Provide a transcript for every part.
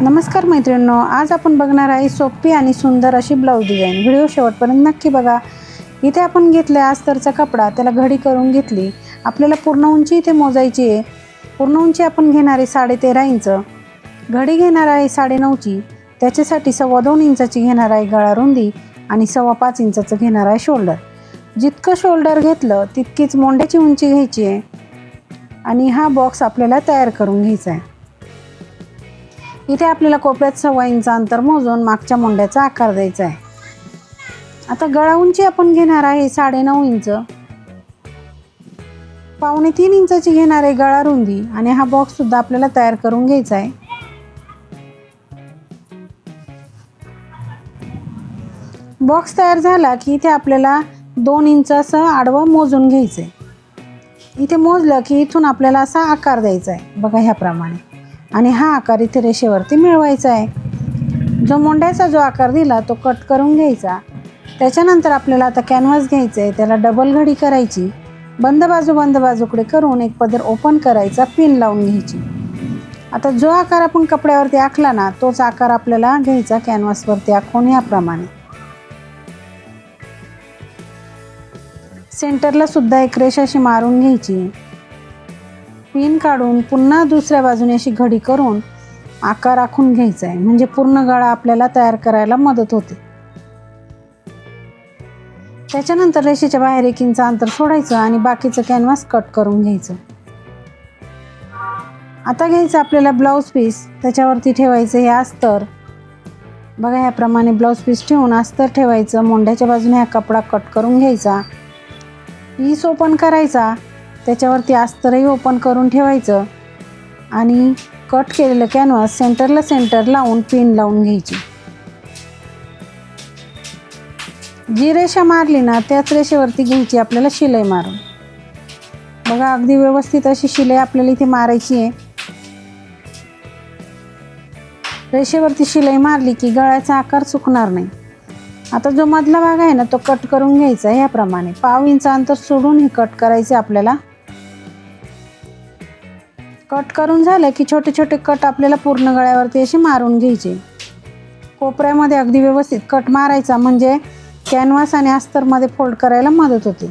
नमस्कार मैत्रिणींनो, आज आपण बघणार आहे सोपी आणि सुंदर अशी ब्लाऊज डिझाईन। व्हिडिओ शेवटपर्यंत नक्की बघा। इथे आपण घेतले अस्तरचा कपडा, त्याला घडी करून घेतली। आपल्याला पूर्ण उंची इथे मोजायची आहे। पूर्ण उंची आपण घेणार आहे 13.5 इंच, घडी घेणार आहे 9.5ची, त्याच्यासाठी 2.25 इंचाची घेणार आहे गळा रुंदी आणि 5.25 इंचाचं घेणार आहे शोल्डर। जितकं शोल्डर घेतलं तितकीच मोंड्याची उंची घ्यायची आहे आणि हा बॉक्स आपल्याला तयार करून घ्यायचा आहे। इथे आपल्याला कोपऱ्यात 1.25 इंच अंतर मोजून मागच्या मोंड्याचा आकार द्यायचा आहे। आता गळा उंची आपण घेणार आहे 9.5 इंच, 2.25 इंचाची घेणार आहे गळा रुंदी आणि हा बॉक्स सुद्धा आपल्याला तयार करून घ्यायचा आहे। बॉक्स तयार झाला की इथे आपल्याला 2 इंच असं आडवं मोजून घ्यायचं आहे। इथे मोजलं की इथून आपल्याला असा आकार द्यायचा आहे, बघा ह्याप्रमाणे, आणि हा आकार इथे रेषेवरती मिळवायचा आहे। जो मोंड्याचा जो आकार दिला तो कट करून घ्यायचा। त्याच्यानंतर आपल्याला आता कॅनव्हास घ्यायचं आहे, त्याला डबल घडी करायची, बंद बाजूकडे करून एक पदर ओपन करायचा, पिन लावून घ्यायची। आता जो आकार आपण कपड्यावरती आखला ना तोच आकार आपल्याला घ्यायचा कॅनव्हासवरती आखून याप्रमाणे। सेंटरला सुद्धा एक रेषा अशी मारून घ्यायची, पिन काढून पुन्हा दुसऱ्या बाजूने अशी घडी करून आकार आखून घ्यायचा आहे, म्हणजे पूर्ण गळा आपल्याला तयार करायला मदत होते। त्याच्यानंतर रेषेच्या बाहेर 1 इंच अंतर सोडायचं आणि बाकीचं कॅनव्हास कट करून घ्यायचं। आता घ्यायचं आपल्याला ब्लाऊज पीस, त्याच्यावरती ठेवायचं हे अस्तर, बघा ह्याप्रमाणे ब्लाऊज पीस ठेवून अस्तर ठेवायचं। मोंड्याच्या बाजूने हा कपडा कट करून घ्यायचा, पीस ओपन करायचा, त्याच्यावरती अस्तरही ओपन करून ठेवायचं आणि कट केलेलं कॅनव्हास सेंटर लावून पिन लावून घ्यायची। जी रेषा मारली ना त्याच रेषेवरती घ्यायची आपल्याला शिलाई मारून, बघा अगदी व्यवस्थित अशी शिलाई आपल्याला इथे मारायची आहे। रेषेवरती शिलाई मारली की गळ्याचा आकार चुकणार नाही। आता जो मधला भाग आहे ना तो कट करून घ्यायचा याप्रमाणे, 1/2 इंच अंतर सोडून हे कट करायचे आपल्याला। कट करून झालं की छोटे छोटे कट आपल्याला पूर्ण गळ्यावरती असे मारून घ्यायचे। कोपऱ्यामध्ये अगदी व्यवस्थित कट मारायचा, म्हणजे कॅनव्हास आणि अस्तरमध्ये फोल्ड करायला मदत होते।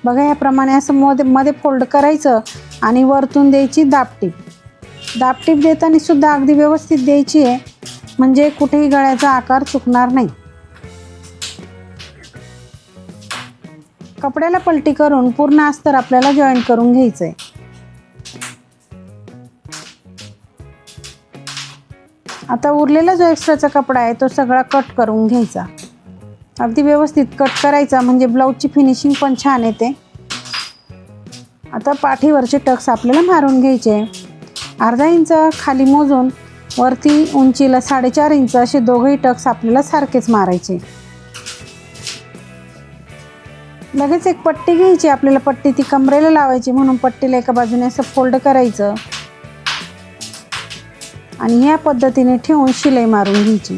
बघा याप्रमाणे असं मध्ये फोल्ड करायचं आणि वरतून द्यायची दाबटीप देताना सुद्धा अगदी व्यवस्थित द्यायची आहे, म्हणजे कुठेही गळ्याचा आकार चुकणार नाही। कपड्याला पलटी करून पूर्ण अस्तर आपल्याला जॉईंट करून घ्यायचं आहे। आता उरलेला जो एक्स्ट्राचा कपडा आहे तो सगळा कट करून घ्यायचा, अगदी व्यवस्थित कट करायचा, म्हणजे ब्लाऊजची फिनिशिंग पण छान येते। आता पाठीवरचे टक्स आपल्याला मारून घ्यायचे, 1/2 इंच खाली मोजून वरती उंचीला 4.5 इंच असे दोघेही टक्स आपल्याला सारखेच मारायचे। लगेच एक पट्टी घ्यायची आपल्याला, पट्टी ती कमरेला लावायची, म्हणून पट्टीला एका बाजूने असं फोल्ड करायचं आणि या पद्धतीने ठेवून शिलाई मारून घ्यायची।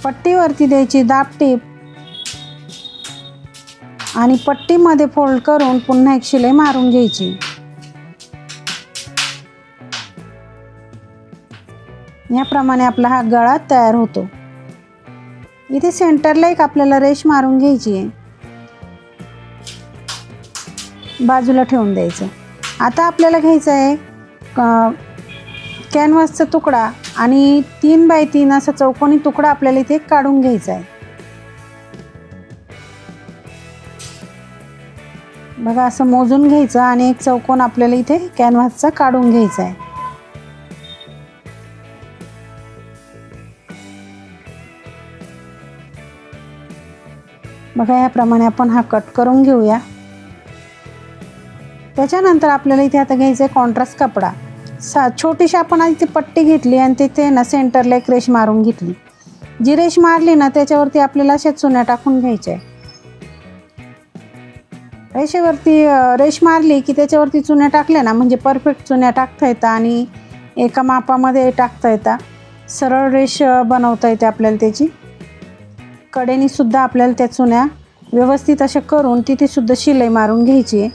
पट्टीवरती द्यायची दाबटीप आणि पट्टीमध्ये फोल्ड करून पुन्हा एक शिलाई मारून घ्यायची। याप्रमाणे आपला हा गळा तयार होतो। इथे सेंटरला एक आपल्याला रेष मारून घ्यायची आहे, बाजूला ठेवून द्यायचं। आता आपल्याला घ्यायचं आहे कॅनव्हासचा तुकडा आणि 3x3 असा चौकोनी तुकडा आपल्याला इथे काढून घ्यायचा आहे। बघा असं मोजून घ्यायचं आणि एक चौकोन आपल्याला इथे कॅनव्हासचा काढून घ्यायचा आहे। बघा याप्रमाणे आपण हा कट करून घेऊया। त्याच्यानंतर आपल्याला इथे आता घ्यायचं आहे कॉन्ट्रास्ट कपडा। छोटीशी आपण इथे पट्टी घेतली आणि तिथे ना सेंटरला एक रेष मारून घेतली। जी रेष मारली ना त्याच्यावरती आपल्याला अशा चुन्या टाकून घ्यायच्या। रेषेवरती रेष मारली की त्याच्यावरती चुन्या टाकल्या ना म्हणजे परफेक्ट चुन्या टाकता येतात आणि एका मापामध्ये टाकता येतात। सरळ रेष बनवता येते आपल्याला त्याची। कडेनी सुद्धा आपल्याला त्या चुन्या व्यवस्थित अशा करून तिथे सुद्धा शिलाई मारून घ्यायची आहे।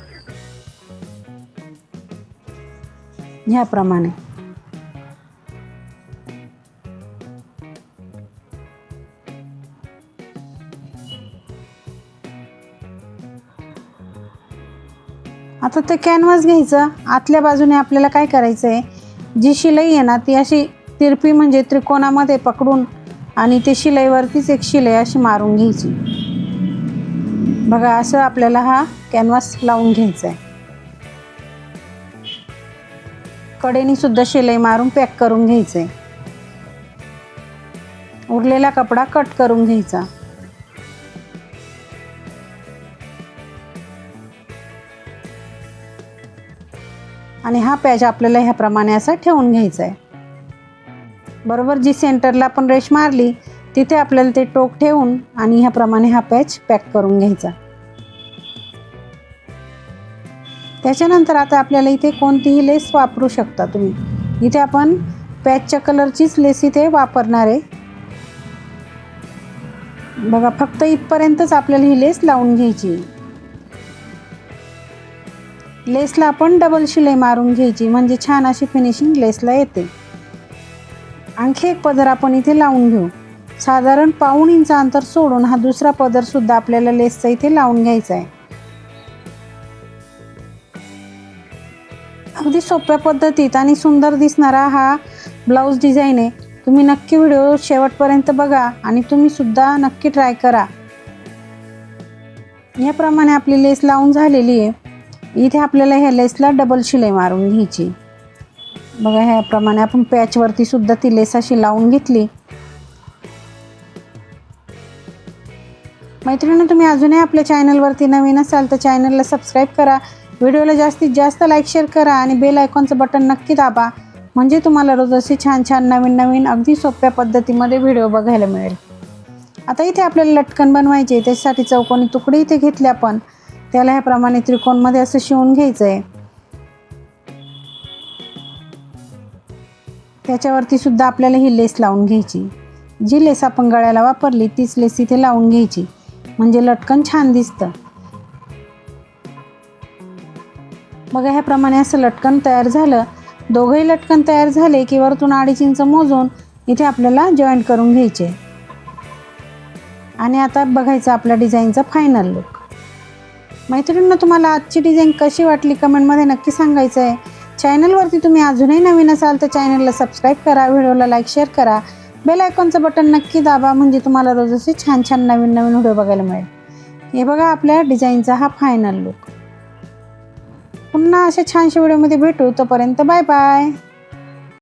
ह्याप्रमाणे. आता ते कॅनव्हास घ्यायचं. आतल्या बाजूने आपल्याला काय करायचं आहे, जी शिलाई आहे ना ती अशी तिरपी म्हणजे त्रिकोणामध्ये पकडून आणि ते शिलाईवरतीच एक शिलाई अशी मारून घ्यायची. बघा असं आपल्याला हा कॅनव्हास लावून घ्यायचा आहे. कडेनी सुद्धा शिलाई मारून पॅक करून घ्यायचं आहे. उरलेला कपडा कट करून घ्यायचा. आणि हा पॅच आपल्याला ह्याप्रमाणे असा ठेवून घ्यायचा आहे. बरोबर जी सेंटरला आपण रेष मारली तिथे आपल्याला ते टोक ठेवून आणि ह्याप्रमाणे हा पॅच पॅक करून घ्यायचा. त्याच्यानंतर आता आपल्याला इथे कोणतीही लेस वापरू शकता तुम्ही. इथे आपण पॅचच्या कलरचीच लेस इथे वापरणार आहे. बघा फक्त इथपर्यंतच आपल्याला ही लेस लावून घ्यायची. लेसला आपण डबल शिलाई मारून घ्यायची म्हणजे छान अशी फिनिशिंग लेसला येते. आणखी एक पदर आपण इथे लावून घेऊ. साधारण पाऊण इंच अंतर सोडून हा दुसरा पदर सुद्धा आपल्याला लेसचा इथे लावून घ्यायचा आहे. अगदी सोप्या पद्धतीत आणि सुंदर दिसणारा हा ब्लाऊज डिझाईन आहे. तुम्ही नक्की व्हिडिओ शेवटपर्यंत बघा आणि तुम्ही सुद्धा नक्की ट्राय करा. याप्रमाणे आपली लेस लावून झालेली आहे. इथे आपल्याला ह्या लेसला डबल शिलाई मारून घ्यायची. बघा ह्याप्रमाणे आपण पॅचवरती सुद्धा ती लेस अशी लावून घेतली. मैत्रिणी तुम्ही अजूनही आपल्या चॅनलवरती नवीन असाल तर चॅनलला सबस्क्राईब करा. व्हिडिओला जास्तीत जास्त लाईक शेअर करा आणि बेल आयकॉनचं बटन नक्की दाबा म्हणजे तुम्हाला रोज असे छान छान नवीन नवीन अगदी सोप्या पद्धतीमध्ये व्हिडिओ बघायला मिळेल. आता इथे आपल्याला लटकन बनवायचे. त्याच्यासाठी चौकोनी तुकडे इथे घेतले आपण. त्याला ह्याप्रमाणे त्रिकोणमध्ये असं शिवून घ्यायचं आहे. त्याच्यावरती सुद्धा आपल्याला ही लेस लावून घ्यायची. जी लेस आपण गळ्याला वापरली तीच लेस इथे लावून घ्यायची म्हणजे लटकन छान दिसतं. बघा ह्याप्रमाणे असं लटकन तयार झालं. दोघंही लटकन तयार झाले की वरतून 2.5 इंच मोजून इथे आपल्याला जॉईंट करून घ्यायचे. आणि आता बघायचं आपल्या डिझाईनचा फायनल लुक. मैत्रिणींनो तुम्हाला आजची डिझाईन कशी वाटली कमेंटमध्ये नक्की सांगायचं आहे. चॅनलवरती तुम्ही अजूनही नवीन असाल तर चॅनलला सबस्क्राईब करा. व्हिडिओला लाईक शेअर करा. बेल आयकॉनचं बटन नक्की दाबा म्हणजे तुम्हाला रोज असे छान छान नवीन नवीन व्हिडिओ बघायला मिळेल. हे बघा आपल्या डिझाईनचा हा फायनल लुक. पुन्हा अशा छानशा व्हिडिओमध्ये भेटू. तोपर्यंत बाय बाय.